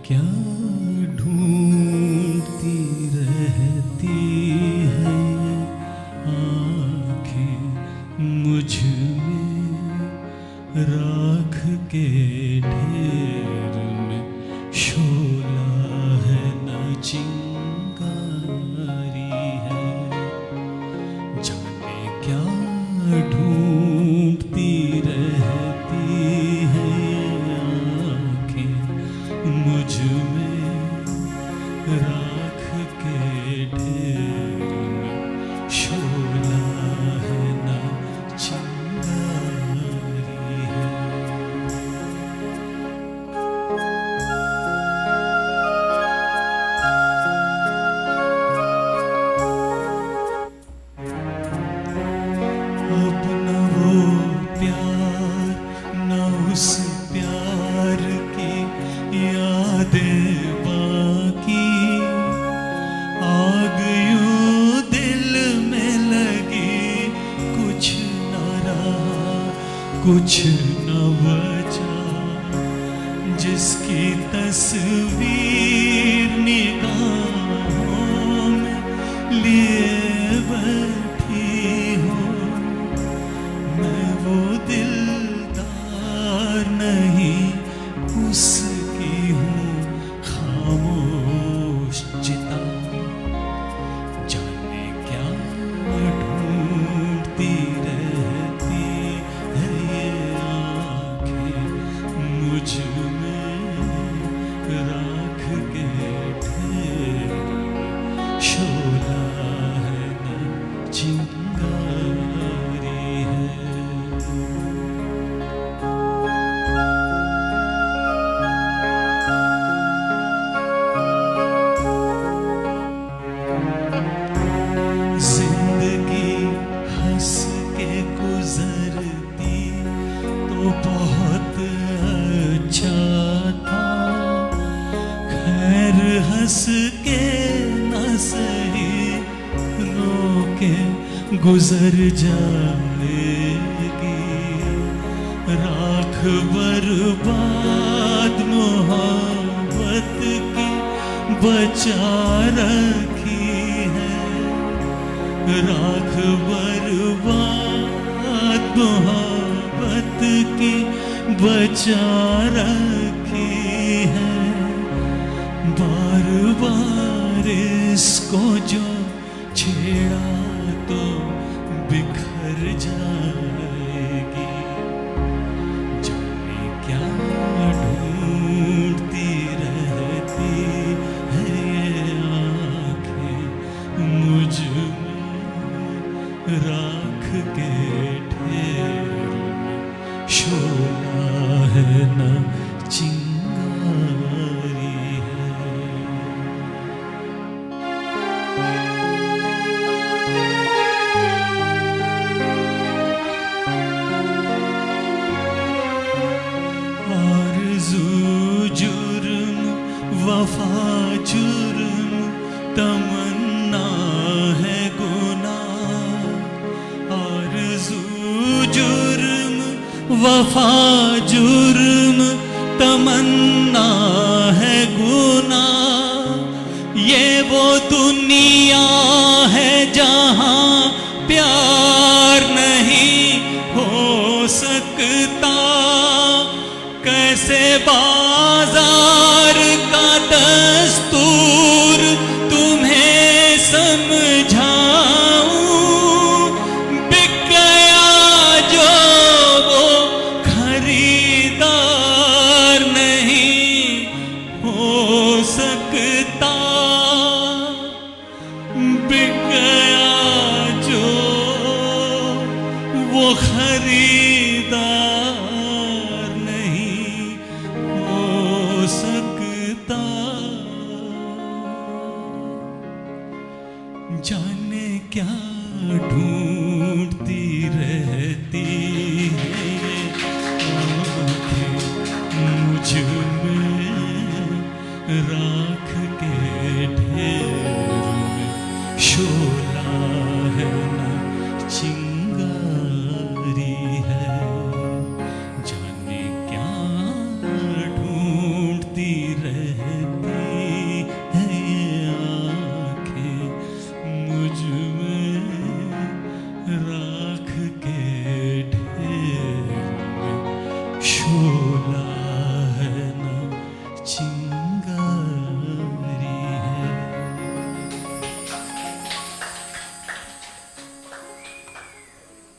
क्या ढूंढती रहती है आँखें मुझ में, राख के ढेर में शोला है न चिंगारी है। जाने क्या ढूंढती रहती है आँखें मुझ में, राख के ढेर में शोला है न चिंगारी है। अब न वो प्यार न उस प्यार की यादें बाकी, आग यूं दिल में लगी, कुछ न रहा कुछ न बचा, जिसकी तस्वीर निगाहों में लिए बैठी हूँ। मैं वो दिलदार नहीं, उसकी हूँ खामोश चिता। जाने क्या ढूंढती रहती है ये आँखें मुझ में, राख के ढेर में शोला है न चिंगारी है। जिंदगी हंस के गुजरती तो बहुत अच्छा था, खैर हंस के न सही रो के गुजर जाएगी। राख बर्बाद मोहब्बत की बचा रखी है, राख बर्बाद मोहब्बत की बचा रखी है। बार बार इसको जो छेड़ा तो बिखर जाएगी। जाने क्या ढूंढती रहती है ये आँखें मुझ में, राख के ढेर में शोला है न चिंगारी है। आरज़ू जुर्म वफा जुर्म, तमन्ना है गुनाह। आरज़ू जुर्म वफा जुर्म, तमन्ना है गुनाह। ये वो दुनिया है जहाँ प्यार नहीं हो सकता, कैसे बाजार का दस्तूर तुम्हें समझाऊं। बिक गया जो वो खरीदार नहीं हो सकता, बिक गया जो वो खरीदार नहीं हो शोर